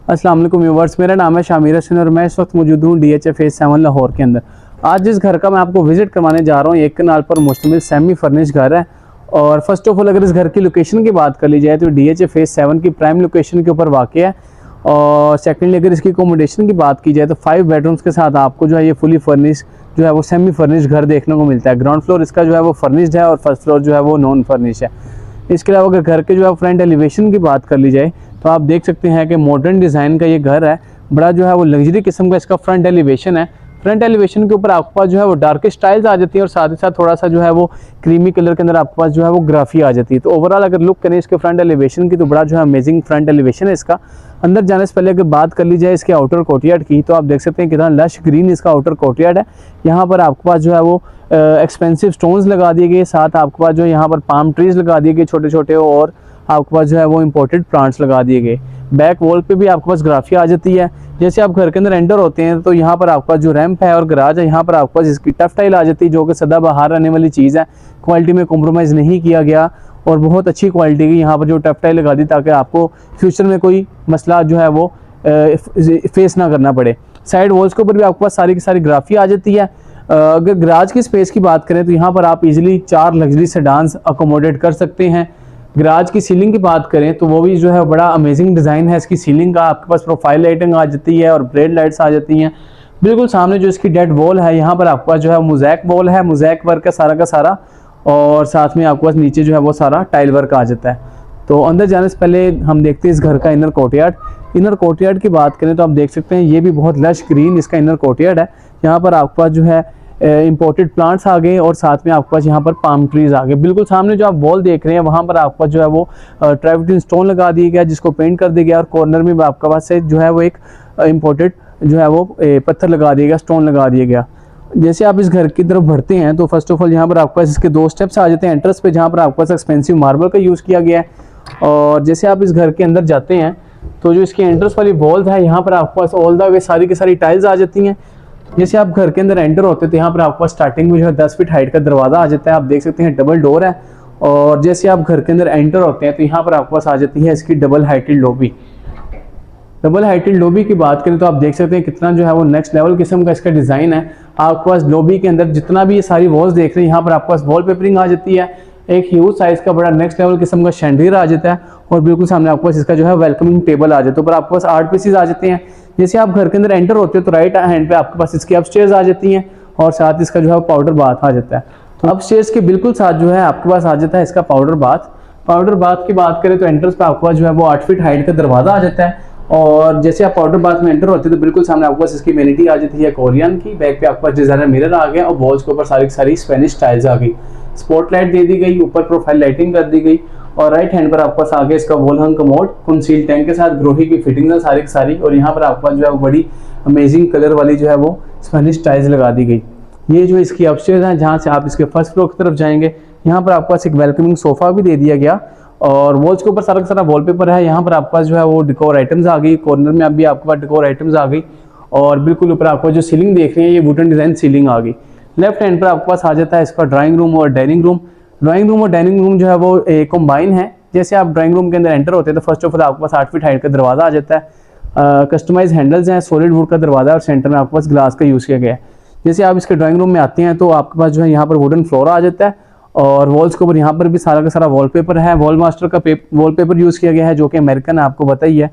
अस्सलाम वालेकुम व्यूअर्स, मेरा नाम है शामिर हसन और मैं इस वक्त मौजूद हूँ DH फेज 7 लाहौर के अंदर। आज जिस घर का मैं आपको विजिट करवाने जा रहा हूँ, एक कनाल पर मुश्तमिल सेमी फर्निश घर है। और फर्स्ट ऑफ ऑल अगर इस घर की लोकेशन की बात कर ली जाए तो DH फेज 7 की प्राइम लोकेशन के ऊपर वाक़ है। और सेकेंडली अगर इसकी अकोमोडेशन की बात की जाए तो 5 बेडरूम्स के साथ आपको जो है ये फुली फर्निश जो है वो सेमी फर्निश घर देखने को मिलता है। ग्राउंड फ्लोर इसका जो है वो फर्निश्ड है और फर्स्ट फ्लोर जो है वो नॉन फर्निश है। इसके अलावा अगर घर के जो है फ्रंट एलिवेशन की बात कर ली जाए तो आप देख सकते हैं कि मॉडर्न डिज़ाइन का ये घर है। बड़ा जो है वो लग्जरी किस्म का इसका फ्रंट एलिवेशन है। फ्रंट एलिवेशन के ऊपर आपके पास जो है वो डार्क स्टाइल्स आ जाती है और साथ ही साथ थोड़ा सा जो है वो क्रीमी कलर के अंदर आपके पास जो है वो ग्राफी आ जाती है। तो ओवरऑल अगर लुक करें इसके फ्रंट एलिवेशन की तो बड़ा जो है अमेजिंग फ्रंट एलिवेशन है इसका। अंदर जाने से पहले अगर बात कर ली जाए इसके आउटर कोर्टयार्ड की तो आप देख सकते हैं कितना लश ग्रीन इसका आउटर कोर्टयार्ड है। यहाँ पर आपके पास जो है वो एक्सपेंसिव स्टोन्स लगा दिए गए, साथ आपके पास जो यहाँ पर पाम ट्रीज लगा दिए गए छोटे छोटे, और आपके पास जो है वो इम्पोर्टेड प्लांट्स लगा दिए गए। बैक वॉल पे भी आपके पास ग्राफी आ जाती है। जैसे आप घर के अंदर एंटर होते हैं तो यहाँ पर आपके पास जो रैंप है और गराज है, यहाँ पर आपके पास इसकी टफ टाइल आ जाती है जो कि सदाबहार रहने वाली चीज़ है। क्वालिटी में कॉम्प्रोमाइज़ नहीं किया गया और बहुत अच्छी क्वालिटी की यहाँ पर जो टफ टाइल लगा दी ताकि आपको फ्यूचर में कोई मसला जो है वो फेस ना करना पड़े। साइड वॉल्स के ऊपर भी आपके पास सारी की सारी ग्राफी आ जाती है। अगर गराज की स्पेस की बात करें तो यहाँ पर आप इजीली 4 लग्जरी सेडान्स अकोमोडेट कर सकते हैं। गराज की सीलिंग की बात करें तो वो भी जो है बड़ा अमेजिंग डिज़ाइन है इसकी सीलिंग का। आपके पास प्रोफाइल लाइटिंग आ जाती है और ब्रेड लाइट्स आ जाती हैं। बिल्कुल सामने जो इसकी डेड वॉल है यहाँ पर आपके पास जो है मोज़ैक वॉल है, मोज़ैक वर्क है सारा का सारा, और साथ में आपके पास नीचे जो है वो सारा टाइल वर्क आ जाता है। तो अंदर जाने से पहले हम देखते हैं इस घर का इनर कोर्टयार्ड। इनर कोर्टयार्ड की बात करें तो आप देख सकते हैं ये भी बहुत लश ग्रीन इसका इनर कोर्टयार्ड है। यहाँ पर आपके पास जो है इंपोर्टेड प्लांट्स आ गए और साथ में आपके पास यहाँ पर पाम ट्रीज आ गए। बिल्कुल सामने जो आप वॉल देख रहे हैं वहाँ पर आपके पास जो है वो ट्रेवटिन स्टोन लगा दिया गया जिसको पेंट कर दिया गया, और कॉर्नर में आपके पास से जो है वो एक इंपोर्टेड जो है वो पत्थर लगा दिया गया, स्टोन लगा दिया गया। जैसे आप इस घर की तरफ बढ़ते हैं तो फर्स्ट ऑफ ऑल यहाँ पर आपके पास इसके 2 स्टेप्स आ जाते हैं एंट्रेंस पे, जहाँ पर आपके पास एक्सपेंसिव मार्बल का यूज़ किया गया है। और जैसे आप इस घर के अंदर जाते हैं तो जो इसकी एंट्रेंस वाली वॉल्स है यहाँ पर आपके पास ऑल द वे सारी की सारी टाइल्स आ जाती हैं। जैसे आप घर के अंदर एंटर होते हैं तो यहाँ पर आपके पास स्टार्टिंग में जो है 10 फीट हाइट का दरवाज़ा आ जाता है। आप देख सकते हैं डबल डोर है। और जैसे आप घर के अंदर एंटर होते हैं तो यहाँ पर आपके पास आ जाती है इसकी double heighted lobby. Double heighted lobby की बात करें तो आप देख सकते हैं कितना जो है वो नेक्स्ट लेवल किस्म का इसका डिज़ाइन है। आपके पास लॉबी के अंदर जितना भी ये सारी वॉल्स देख रहे हैं यहाँ पर आपके पास वॉल पेपरिंग आ जाती है। एक ह्यूज साइज का बड़ा नेक्स्ट लेवल किस्म का शैंडलियर आ जाता है और बिल्कुल सामने आपके पास इसका जो है वेलकमिंग टेबल आ जाता है। ऊपर आपके पास 8 पीसेज आ जाते हैं। जैसे आप घर के अंदर एंटर होते हैं तो राइट हैंड पे आपके पास इसकी अपस्टेयर्स आ जाती हैं और साथ इसका जो है पाउडर बाथ आ जाता है। तो अपस्टेयर्स के बिल्कुल साथ जो है आपके पास आ जाता है इसका पाउडर बाथ। पाउडर बाथ की बात करें तो एंट्रेंस पे आपके पास जो है वो 8 फीट हाइट का दरवाजा आ जाता है। और जैसे आप पाउडर बाथ में एंटर होते हैं तो बिल्कुल सामने आपके पास इसकी इम्यूनिटी आ जाती है कोरियन की। बैक पे आपके पास डिजाइनर मिरर आ गया और वॉल्स के ऊपर सारी सारी स्पेनिश टाइल्स आ गई। स्पॉटलाइट दे दी गई, ऊपर प्रोफाइल लाइटिंग कर दी गई और राइट हैंड पर आपके पास आगे इसका वॉल हंग कमोड कंसील टैंक के साथ ग्रोही की फिटिंग है सारी की सारी। और यहाँ पर आपके पास जो है बड़ी अमेजिंग कलर वाली जो है वो स्पेनिश टाइल्स लगा दी गई। ये जो इसकी अपस्टेयर्स हैं जहाँ से आप इसके फर्स्ट फ्लोर की तरफ जाएंगे, यहाँ पर आपके पास एक वेलकमिंग सोफा भी दे दिया गया और वॉल्स के ऊपर सारा का सारा वॉलपेपर है। यहाँ पर आपके पास जो है वो डेकोर आइटम्स आ गई, कॉर्नर में अभी आपके पास डेकोर आइटम्स आ गई और बिल्कुल ऊपर आपको जो सीलिंग देख रहे हैं ये वुडन डिजाइन सीलिंग आ गई। लेफ्ट हैंड पर आपके पास आ जाता है इसका ड्राइंग रूम और डाइनिंग रूम। ड्राइंग रूम और डाइनिंग रूम जो है वो कंबाइन है। जैसे आप ड्राइंग रूम के अंदर एंटर होते हैं तो फर्स्ट ऑफ ऑल आपके पास 8 फीट हाइट का दरवाजा आ जाता है। कस्टमाइज हैंडल्स हैं, सॉलिड वुड का दरवाजा और सेंटर में आपके पास ग्लास का यूज़ किया गया है। जैसे आप इसके ड्राइंग रूम में आते हैं तो आपके पास जो है यहाँ पर वुडन फ्लोर आ जाता है और वॉल्स के ऊपर यहाँ पर भी सारा का सारा वॉलपेपर है। वॉल मास्टर का वॉलपेपर यूज़ किया गया है जो कि अमेरिकन है, आपको पता ही है।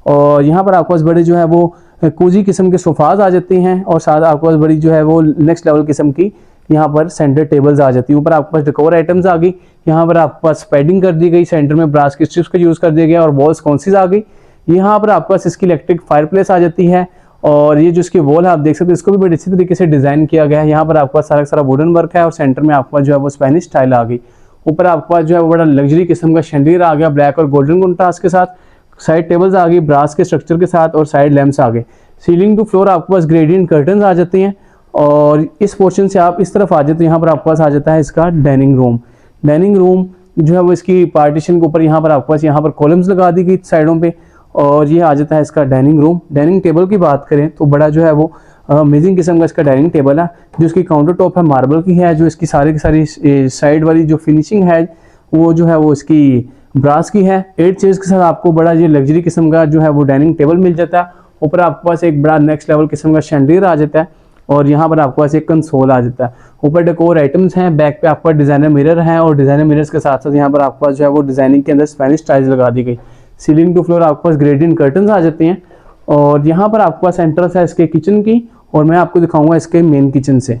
और यहाँ पर आपके पास बड़े जो है वो कोजी किस्म के सोफाज आ जाते हैं और साथ आपके पास बड़ी जो है वो नेक्स्ट लेवल किस्म की यहाँ पर सेंटर टेबल्स आ जाती है। ऊपर आपके पास डेकोर आइटम्स आ गई। यहाँ पर आपके पास पैडिंग कर दी गई, सेंटर में ब्रास की स्ट्रिप्स का यूज़ कर दिया गया और वॉल्स कॉन्सीज आ गई। यहाँ पर आपके पास इसकी इलेक्ट्रिक फायर प्लेस आ जाती है और ये जो इसकी वॉल है आप देख सकते हैं इसको भी बड़ी अच्छी तरीके से डिज़ाइन किया गया है। यहाँ पर आपके पास सारा सारा वुडन वर्क है और सेंटर में आपके पास जो है वो स्पेनिश टाइल आ गई। ऊपर आपके पास जो है वो बड़ा लग्जरी किस्म का शैंडलियर आ गया ब्लैक और गोल्डन कंट्रास्ट के साथ। साइड टेबल्स आ गई ब्रास के स्ट्रक्चर के साथ और साइड लैंप्स आ गए। सीलिंग टू फ्लोर आपके पास ग्रेडियंट कर्टन्स आ जाते हैं और इस पोर्शन से आप इस तरफ आ जाते हैं। यहाँ पर आपके पास आ जाता है इसका डाइनिंग रूम। डाइनिंग रूम जो है वो इसकी पार्टीशन के ऊपर यहाँ पर आपके पास यहाँ पर कॉलम्स लगा दी गई साइडों पे और ये आ जाता है इसका डाइनिंग रूम। डाइनिंग टेबल की बात करें तो बड़ा जो है वो अमेजिंग किस्म का इसका डाइनिंग टेबल है। जो इसकी काउंटर टॉप है मार्बल की है। जो इसकी सारी की सारी साइड वाली जो फिनिशिंग है वो जो है वो इसकी ब्रास की है। 8 चेयर्स के साथ आपको बड़ा ये लग्जरी किस्म का जो है वो डाइनिंग टेबल मिल जाता है। ऊपर आपके पास एक बड़ा नेक्स्ट लेवल किस्म का शैंडलियर आ जाता है और यहाँ पर आपके पास एक कंसोल आ जाता है। ऊपर डेकोर आइटम्स हैं, बैक पे आपका डिजाइनर मिरर है और डिजाइनर मिरर्स के साथ साथ यहाँ पर आपके पास जो है वो डिजाइनिंग के अंदर स्पेनिश टाइल्स लगा दी गई। सीलिंग टू फ्लोर आपके पास ग्रेडियंट कर्टन्स आ जाते हैं और यहाँ पर आपके पास एंट्रेंस है इसके किचन की और मैं आपको दिखाऊंगा इसके मेन किचन से।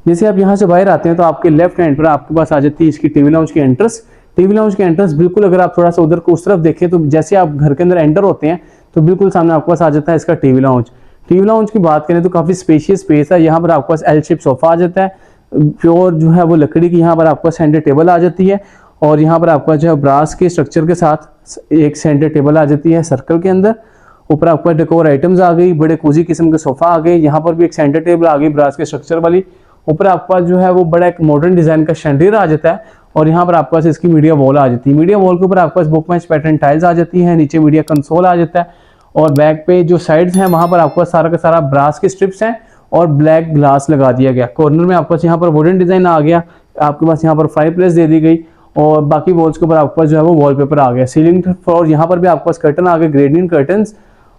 जैसे आप यहाँ से बाहर आते हैं तो आपके लेफ्ट हैंड पर आपके पास आ जाती है इसकी टीवी लाउंज की एंट्रेंस। टीवी लाउंज की एंट्रेंस बिल्कुल अगर आप थोड़ा सा उधर को उस तरफ देखें तो जैसे आप घर के अंदर एंटर होते हैं तो बिल्कुल सामने आपके पास आ जाता है इसका टीवी लाउंज। टीवी लाउंज की बात करें तो काफी स्पेशियस स्पेस है। यहाँ पर आपके पास एल शेप सोफा आ जाता है, प्योर जो है वो लकड़ी की यहाँ पर आपके पास सेंटर टेबल आ जाती है और यहाँ पर आपका जो है ब्रास के स्ट्रक्चर के साथ एक सेंटर टेबल आ जाती है सर्कल के अंदर। ऊपर आपका डेकोर आइटम्स आ गई, बड़े कोजी किस्म के सोफा आ गए, यहाँ पर भी एक सेंटर टेबल आ गई ब्रास के स्ट्रक्चर वाली। ऊपर आपके पास जो है वो बड़ा एक मॉडर्न डिजाइन का शैंडलियर आ जाता है और यहाँ पर आपके पास इसकी मीडिया वॉल आ जाती है। मीडिया वॉल के ऊपर आपके पास बुक मैच पैटर्न टाइल्स आ जाती है, नीचे मीडिया कंसोल आ जाता है और बैक पे जो साइड्स हैं वहां पर आपके पास सारा का सारा ब्रास के स्ट्रिप्स हैं और ब्लैक ग्लास लगा दिया गया। कॉर्नर में आपके पास यहाँ पर वुडन डिजाइन आ गया, आपके पास यहाँ पर फायर प्लेस दे दी गई और बाकी वॉल्स के ऊपर आपके पास जो है वो वॉलपेपर आ गया। सीलिंग फ्लोर यहाँ पर भी आपके पास कर्टन आ गए, ग्रेडियंट कर्टन्स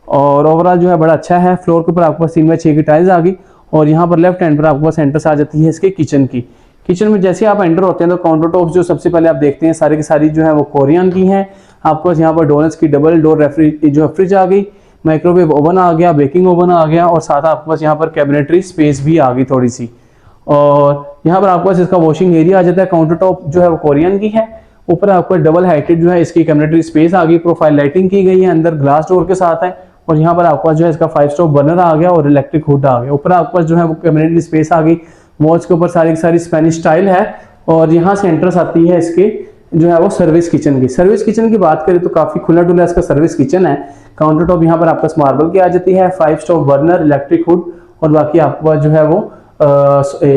और ओवरऑल जो है बड़ा अच्छा है। फ्लोर के ऊपर आपके पास 3x6 की टाइल्स आ गई और यहाँ पर लेफ्ट हैंड पर आपके पास एंट्रेंस आ जाती है इसके किचन की। किचन में जैसे आप एंटर होते हैं तो काउंटर टॉप जो सबसे पहले आप देखते हैं सारी की सारी जो है वो कोरियन की हैं। आपके पास यहाँ पर डोनट्स की डबल डोर रेफ्रिज जो फ्रिज आ गई, माइक्रोवेव ओवन आ गया, बेकिंग ओवन आ गया और साथ आपके पास यहाँ पर कैबिनेटरी स्पेस भी आ गई थोड़ी सी। और यहाँ पर आपके पास इसका वॉशिंग एरिया आ जाता है। काउंटर टॉप जो है वो कोरियन की है। ऊपर आपको डबल हाइटेड जो है इसकी कैबिनेटरी स्पेस आ गई, प्रोफाइल लाइटिंग की गई है, अंदर ग्लास डोर के साथ है और यहाँ पर आपके पास जो है इसका 5 स्टोव बर्नर आ गया और इलेक्ट्रिक हुड आ गया। ऊपर आपके पास जो है वो कैबिनेटरी स्पेस आ गई, वॉल्स के ऊपर सारी की सारी स्पेनिश टाइल है और यहाँ से एंट्रेंस आती है इसके जो है वो सर्विस किचन की। सर्विस किचन की बात करें तो काफी खुला डुला इसका सर्विस किचन है। काउंटर टॉप यहाँ पर आपके पास मार्बल की आ जाती है, 5 स्टोव बर्नर, इलेक्ट्रिक हुड और बाकी आपके पास जो है वो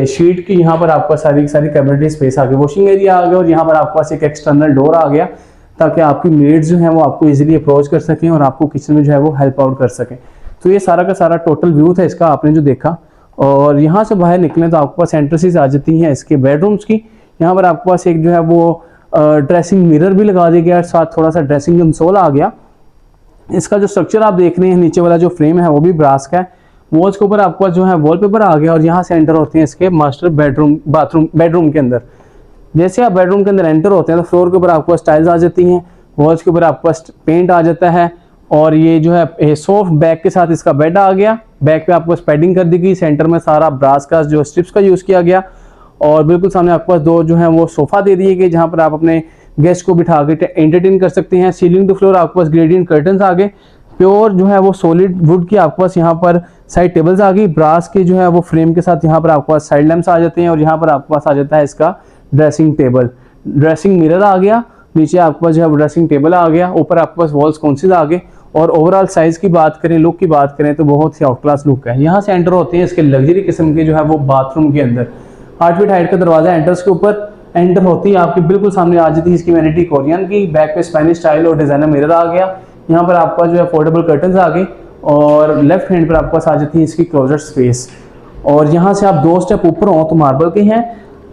शीट की यहाँ पर आपका सारी की सारी कैबिनेटरी स्पेस आ गई, वॉशिंग एरिया आ गया और यहाँ पर आपके पास एक एक्सटर्नल डोर आ गया ताकि आपकी मेड्स जो है वो आपको इजीली अप्रोच कर सकें और आपको किचन में जो है वो हेल्प आउट कर सकें। तो ये सारा का सारा टोटल व्यू था इसका आपने जो देखा। और यहाँ से बाहर निकलें तो आपके पास एंट्रेंसेस आ जाती हैं इसके बेडरूम्स की। यहाँ पर आपके पास एक जो है वो ड्रेसिंग मिरर भी लगा दिया गया, साथ थोड़ा सा ड्रेसिंग कंसोल आ गया। इसका जो स्ट्रक्चर आप देख रहे हैं नीचे वाला जो फ्रेम है वो भी ब्रास का है। वॉल्स के ऊपर आपके पास जो है वॉलपेपर आ गया और यहाँ से एंटर होते हैं इसके मास्टर बेडरूम के अंदर। जैसे आप बेडरूम के अंदर एंटर होते हैं तो फ्लोर के ऊपर आपके पास टाइल्स आ जाती हैं, वॉल्स के ऊपर आपके पास पेंट आ जाता है और ये जो है सॉफ्ट बैक के साथ इसका बेड आ गया। बैक पे आपको पैडिंग कर दी गई, सेंटर में सारा ब्रास का जो स्ट्रिप्स का यूज किया गया और बिल्कुल सामने आपके पास दो जो है वो सोफा दे दिए गए जहां पर आप अपने गेस्ट को बिठा के एंटरटेन कर सकते हैं। सीलिंग टू फ्लोर आपके पास ग्रेडियंट कर्टन्स आ गए, प्योर जो है वो सॉलिड वुड की आपके पास यहाँ पर साइड टेबल्स आ गई, ब्रास के जो है वो फ्रेम के साथ यहाँ पर आपके पास साइड लैंप्स आ जाते हैं और यहाँ पर आपके पास आ जाता है इसका ड्रेसिंग टेबल, ड्रेसिंग मिरर आ गया, नीचे आपके पास जो है ड्रेसिंग टेबल आ गया, ऊपर आपके पास वॉल्स कौनसीज आ गए। और ओवरऑल साइज की बात करें, लुक की बात करें तो बहुत ही आउट क्लास लुक है। यहाँ से एंटर होते हैं इसके लग्जरी किस्म के जो है वो बाथरूम के अंदर। 8 फीट हाइट का दरवाजा एंट्रेंस के ऊपर एंटर होती है आपके बिल्कुल सामने आ जाती है इसकी वैनिटी कोरियन की, बैक पे स्पेनिश स्टाइल और डिजाइनर मिरर आ गया। यहाँ पर आपका जो है फोल्डेबल कर्टन्स आ गए और लेफ्ट हैंड पर आपके पास आ जाती है इसकी क्लोजेट स्पेस। और यहाँ से आप 2 स्टेप ऊपर हो तो मार्बल के हैं।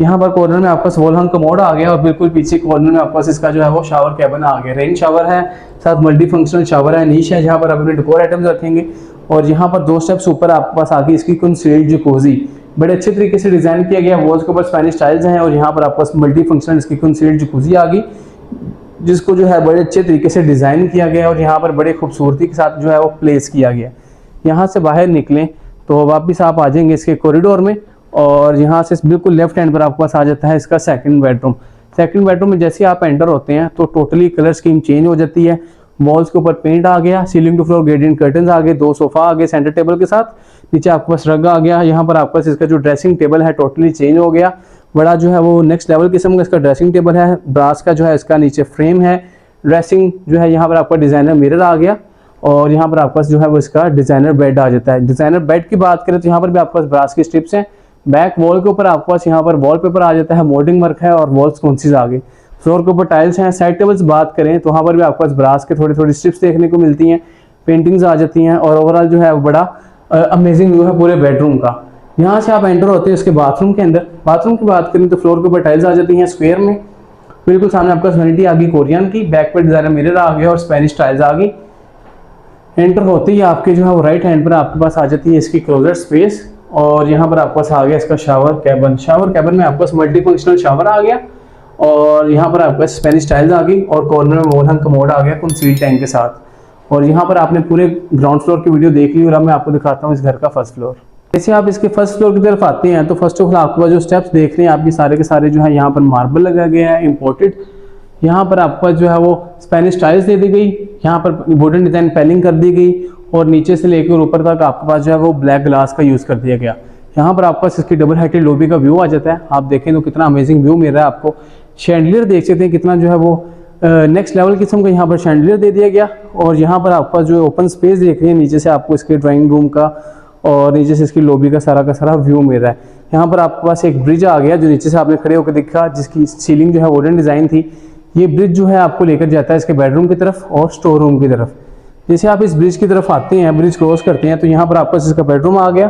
यहाँ पर कॉर्नर में आपका वॉल हंग कमोड आ गया और बिल्कुल पीछे कॉर्नर में आपके पास इसका जो है वो शावर कैबिन आ गया। रेन शावर है, साथ मल्टी फंक्शनल शावर है, नीश है जहाँ पर आप अपने डेकोर आइटम्स रखेंगे। और यहाँ पर 2 स्टेप्स ऊपर आपके पास आ गई इसकी कंसील्ड जकूजी, बड़े अच्छे तरीके से डिजाइन किया गया। वॉल्स के ऊपर स्पेनिश टाइल्स हैं और यहाँ पर आपके पास मल्टी फंक्शनल इसकी कंसील्ड जकूजी आ गई जिसको जो है बड़े अच्छे तरीके से डिजाइन किया गया और यहाँ पर बड़े खूबसूरती के साथ जो है वो प्लेस किया गया। यहाँ से बाहर निकलें तो वापस आप आ जाएंगे इसके कॉरिडोर में और यहाँ से बिल्कुल लेफ्ट हैंड पर आपके पास आ जाता है इसका सेकंड बेडरूम। सेकंड बेडरूम में जैसे आप एंटर होते हैं तो टोटली कलर स्कीम चेंज हो जाती है। वॉल्स के ऊपर पेंट आ गया, ceiling to floor gradient curtains आ गए, 2 सोफा आ गए सेंटर टेबल के साथ, नीचे आपके पास रग आ गया। यहाँ पर आपके पास इसका जो ड्रेसिंग टेबल है टोटली चेंज हो गया, बड़ा जो है वो नेक्स्ट लेवल किस्म का इसका ड्रेसिंग टेबल है। ब्रास का जो है इसका नीचे फ्रेम है, ड्रेसिंग जो है यहाँ पर आपका डिजाइनर मिरर आ गया और यहाँ पर आपके पास जो है वो इसका डिजाइनर बेड आ जाता है। डिजाइनर बेड की बात करें तो यहाँ पर भी आपके पास ब्रास की स्ट्रिप्स हैं। बैक वॉल के ऊपर आपके पास यहाँ पर वॉलपेपर आ जाता है, मोल्डिंग वर्क है और वॉल्स कौनसीज आ गई। फ्लोर के ऊपर टाइल्स हैं। साइड टेबल्स बात करें तो वहाँ पर भी आपके पास ब्रास के थोड़ी थोड़ी स्ट्रिप्स देखने को मिलती हैं, पेंटिंग्स आ जाती हैं और ओवरऑल जो है वो बड़ा अमेजिंग व्यू है पूरे बेडरूम का। यहाँ से आप एंटर होते हैं इसके बाथरूम के अंदर। बाथरूम की बात करें तो फ्लोर के ऊपर टाइल्स आ जाती हैं स्क्वायर में बिल्कुल सामने आपका वैनिटी आ गई कोरियन की, बैक पे डिजाइनर मिरर आ गया और स्पेनिश टाइल्स आ गई। एंटर होते ही आपके जो है वो राइट हैंड पर आपके पास आ जाती है इसकी क्लोजर स्पेस, और यहाँ पर आपके पास आ गया इसका शावर कैबिन। शावर कैबिन में आपके पास मल्टी फंक्शनल शावर आ गया, और यहाँ पर आपके पास स्पेनिश टाइल्स आ गई, और कॉर्नर में वॉल हंग कमोड आ गया कंसील टैंक के साथ। और यहाँ पर आपने पूरे ग्राउंड फ्लोर की वीडियो देख ली, और अब मैं आपको दिखाता हूँ इस घर का फर्स्ट फ्लोर। जैसे आप इसके फर्स्ट फ्लोर की तरफ आते हैं तो फर्स्ट ऑफ ऑल आपके पास जो स्टेप्स देख रहे हैं आपके सारे के सारे जो है यहाँ पर मार्बल लगा गया है इम्पोर्टेड। यहाँ पर आपके पास जो है वो स्पेनिश टाइल्स दे दी गई, यहाँ पर वुडन डिजाइन पैलिंग कर दी गई, और नीचे से लेकर ऊपर तक आपके पास जो है वो ब्लैक ग्लास का यूज़ कर दिया गया। यहाँ पर आपके पास इसकी डबल हाइटेड लॉबी का व्यू आ जाता है। आप देखें तो कितना अमेजिंग व्यू मिल रहा है आपको। शैंडलियर देख सकते हैं कितना जो है वो नेक्स्ट लेवल किस्म का यहाँ पर शैंडलियर दे दिया गया। और यहाँ पर आपके पास जो ओपन स्पेस देख रहे हैं, नीचे से आपको इसके ड्राइंग रूम का और नीचे से इसकी लॉबी का सारा व्यू मिल रहा है। यहाँ पर आपके पास एक ब्रिज आ गया जो नीचे से आपने खड़े होकर देखा, जिसकी सीलिंग जो है वुडन डिज़ाइन थी। ये ब्रिज जो है आपको लेकर जाता है इसके बेडरूम की तरफ और स्टोर रूम की तरफ। जैसे आप इस ब्रिज की तरफ आते हैं, ब्रिज क्रॉस करते हैं, तो यहाँ पर आपके पास इसका बेडरूम आ गया,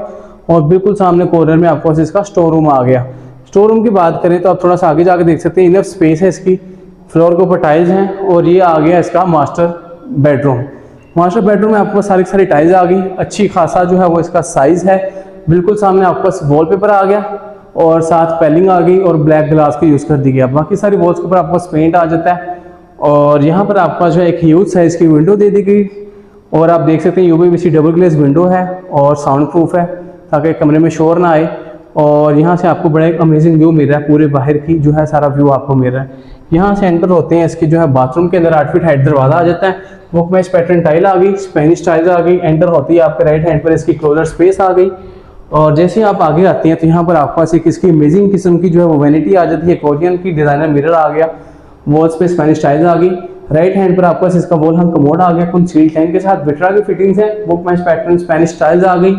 और बिल्कुल सामने कॉर्नर में आपके पास इसका स्टोर रूम आ गया। स्टोर रूम की बात करें तो आप थोड़ा सा आगे जाकर देख सकते हैं, इनफ स्पेस है इसकी, फ्लोर के ऊपर टाइल्स हैं, और ये आ गया इसका मास्टर बेडरूम। मास्टर बेडरूम में आपको सारी सारी टाइल्स आ गई, अच्छी खासा जो है वो इसका साइज है। बिल्कुल सामने आपके पास वॉलपेपर आ गया, और साथ पैलिंग आ गई, और ब्लैक ग्लास का यूज़ कर दी गया। बाकी सारी वॉल्स के ऊपर आपके पास पेंट आ जाता है। और यहाँ पर आपका जो है एक ह्यूज साइज की विंडो दे दी गई, और आप देख सकते हैं यूवीसी डबल ग्लेस विंडो है और साउंड प्रूफ है, ताकि कमरे में शोर ना आए। और यहाँ से आपको बड़ा एक अमेजिंग व्यू मिल रहा है, पूरे बाहर की जो है सारा व्यू आपको मिल रहा है। यहाँ से एंटर होते हैं, इसके जो है बाथरूम के अंदर 8 फीट हाइट दरवाजा आ जाता है, वॉक मैच पैटर्न टाइल आ गई, स्पेनिश टाइल्स आ गई। एंटर होती है आपके राइट हैंड पर इसकी क्लोजर स्पेस आ गई, और जैसे आप आगे आते हैं तो यहाँ पर आपके पास एक इसकी अमेजिंग किस्म की जो है वो वैनिटी आ जाती है, कोरियन की, डिजाइनर मिरर आ गया, वॉल्स पे स्पेनिश टाइल्स आ गई। राइट हैंड पर आपके पास इसका वॉल हंग कमोड आ गया कंसील टैंक के साथ, विट्रा की फिटिंग्स है, walk match pattern, Spanish tiles आ गई।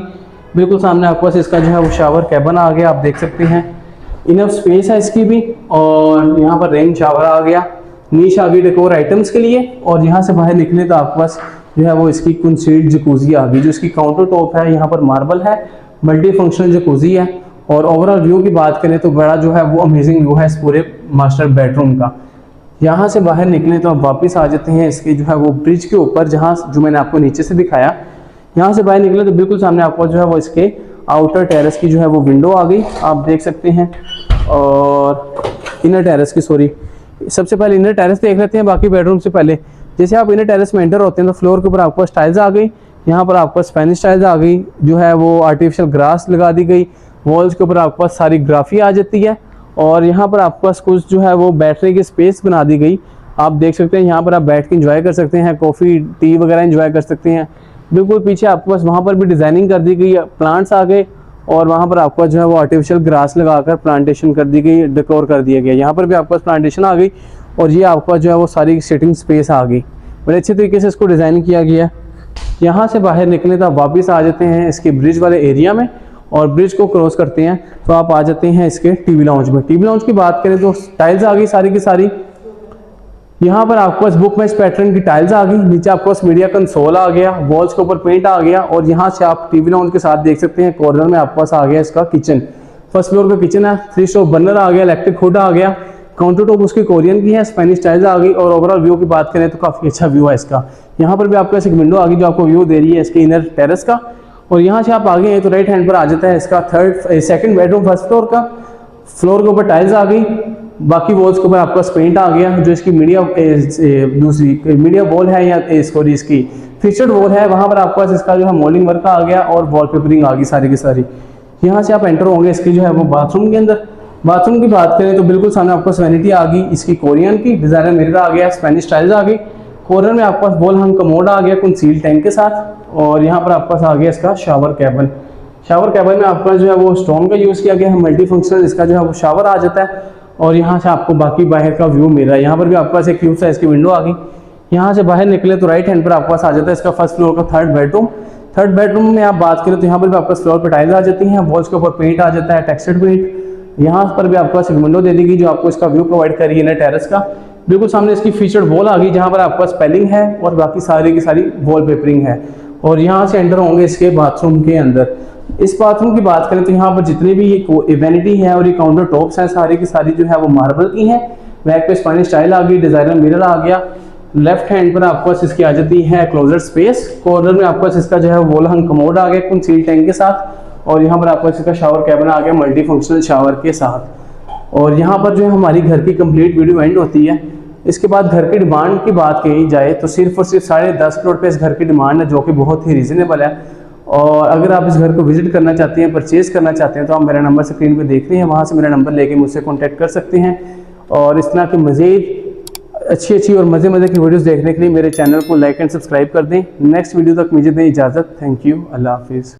बिल्कुल सामने आपके पास इसका जो है वो शावर कैबिन आ गया, आप देख सकते हैं इनफ स्पेस है इसकी भी। और यहाँ पर रेन शावर आ गया, नीश आ गई डेकोर आइटम्स के लिए। और यहाँ से बाहर निकले तो आपके पास जो है वो इसकी कंसील्ड जकूजी आ गई, जो इसकी काउंटर टॉप है, यहाँ पर मार्बल है, मल्टी फंक्शनल जकूजी है। और ओवरऑल व्यू की बात करें तो बड़ा जो है वो अमेजिंग व्यू है इस पूरे मास्टर बेडरूम का। यहाँ से बाहर निकले तो आप वापस आ जाते हैं इसके जो है वो ब्रिज के ऊपर, जहाँ जो मैंने आपको नीचे से दिखाया। यहाँ से बाहर निकले तो बिल्कुल सामने आपको जो है वो इसके आउटर टेरेस की जो है वो विंडो आ गई, आप देख सकते हैं। और इनर टेरेस की, सॉरी, सबसे पहले इनर टेरेस देख लेते हैं बाकी बेडरूम से पहले। जैसे आप इनर टेरेस में एंटर होते हैं तो फ्लोर के ऊपर आपके पास टाइल्स आ गई, यहाँ पर आपको स्पेनिश टाइल्स आ गई, जो है वो आर्टिफिशियल ग्रास लगा दी गई। वॉल्स के ऊपर आपके पास सारी ग्राफी आ जाती है, और यहाँ पर आपके पास कुछ जो है वो बैठने की स्पेस बना दी गई, आप देख सकते हैं। यहाँ पर आप बैठ के इंजॉय कर सकते हैं, कॉफ़ी टी वगैरह इंजॉय कर सकते हैं। बिल्कुल पीछे आपके पास वहाँ पर भी डिज़ाइनिंग कर दी गई, प्लांट्स आ गए, और वहाँ पर आपका जो है वो आर्टिफिशियल ग्रास लगाकर प्लांटेशन कर दी गई, डेकोर कर दिया गया। यहाँ पर भी आपके पास प्लांटेशन आ गई, और ये आपका जो है वो सारी सिटिंग स्पेस आ गई, बड़े अच्छे तरीके से इसको डिज़ाइन किया गया। यहाँ से बाहर निकले तो आप वापस आ जाते हैं इसके ब्रिज वाले एरिया में, और ब्रिज को क्रॉस करते हैं तो आप आ जाते हैं इसके टीवी लाउंज में। टीवी लाउंज की बात करें तो टाइल्स आ गई सारी की सारी, यहाँ पर आपके पास बुक मैच पैटर्न की टाइल्स आ गई, नीचे आपके पास मीडिया कंसोल आ गया, वॉल्स के ऊपर पेंट आ गया। और यहाँ से आप टीवी लाउंज के साथ देख सकते हैं कॉर्नर में आपके पास आ गया इसका किचन, फर्स्ट फ्लोर का किचन है, 3 स्टोव बर्नर आ गया, इलेक्ट्रिक हुड आ गया, काउंटर टॉप उसकी कोरियन की है, स्पेनिश टाइल्स आ गई। और ओवरऑल व्यू की बात करें तो काफ़ी अच्छा व्यू है इसका। यहाँ पर भी आपके पास एक विंडो आ गई जो आपको व्यू दे रही है इसके इनर टेरेस का। और यहाँ से आप आगे हैं तो राइट हैंड पर आ जाता है इसका सेकंड बेडरूम फर्स्ट फ्लोर का। फ्लोर के ऊपर टाइल्स आ गई, बाकी वॉल्स के ऊपर आपका पेंट आ गया, जो इसकी दूसरी मीडिया वॉल है या सॉरी इसकी फीचर्ड वॉल है, वहाँ पर आपके पास इसका जो है मोल्डिंग वर्क आ गया और वॉलपेपरिंग आ गई सारी की सारी। यहाँ से आप एंटर होंगे इसकी जो है वो बाथरूम के अंदर। बाथरूम की बात करें तो बिल्कुल सामने आपको वैनिटी आ गई इसकी कोरियन की, डिजाइनर मिरर आ गया, स्पेनिश टाइल्स आ गई, कॉर्नर में आपके पास वॉल हंग कमोड आ गया कंसील टैंक के साथ। और यहाँ पर आपके पास आ गया इसका शावर कैबिन। शावर कैबिन में आपका जो है वो स्टोन का यूज़ किया गया है, मल्टी फंक्शनल इसका जो है वो शावर आ जाता है। और यहाँ से आपको बाकी बाहर का व्यू मिल रहा है। यहाँ पर भी आपके पास एक क्यूब साइज की विंडो आ गई। यहाँ से बाहर निकले तो राइट हैंड पर आपके पास आ जाता है इसका फर्स्ट फ्लोर का थर्ड बेडरूम। थर्ड बेडरूम में आप बात करें तो यहाँ पर भी आपके फ्लोर पर टाइल्स आ जाती हैं, वॉल्स के ऊपर पेंट आ जाता है, टेक्सचर्ड पेंट। यहाँ पर भी आपके पास एक विंडो दे दी गई जो आपको इसका व्यू प्रोवाइड कर रही है ना टेरेस का। बिल्कुल सामने इसकी फीचर्ड वॉल आ गई जहाँ पर आपके पास स्पेलिंग है और बाकी सारी की सारी वॉल पेपरिंग है। और यहाँ से एंटर होंगे इसके बाथरूम के अंदर। इस बाथरूम की बात करें तो यहाँ पर जितने भी ये वैनिटी है और ये काउंटर टॉप्स हैं सारी की सारी जो है वो मार्बल की हैं। बैक पे स्पाइनिश टाइल आ गई, डिजाइनर मिरर आ गया। लेफ्ट हैंड पर आपके पास इसकी आ जाती है क्लोजर स्पेस। कॉर्नर में आपके पास इसका जो है वॉल हंग कमोड आ गया कंसील टैंक के साथ, और यहाँ पर आपके पास इसका शावर कैबिन आ गया मल्टी फंक्शनल शावर के साथ। और यहाँ पर जो है हमारी घर की कंप्लीट वीडियो एंड होती है। इसके बाद घर की डिमांड की बात कही जाए तो सिर्फ और सिर्फ 10.5 करोड़ पे इस घर की डिमांड है, जो कि बहुत ही रीजनेबल है। और अगर आप इस घर को विजिट करना चाहते हैं, परचेज करना चाहते हैं, तो आप मेरा नंबर स्क्रीन पे देख रहे हैं, वहाँ से मेरा नंबर लेके मुझसे कॉन्टैक्ट कर सकते हैं। और इस तरह के मज़ीद अच्छी और मज़े की वीडियोस देखने के लिए मेरे चैनल को लाइक एंड सब्सक्राइब कर दें। नेक्स्ट वीडियो तक मुझे दें इजाज़त। थैंक यू, अल्लाह हाफिज़।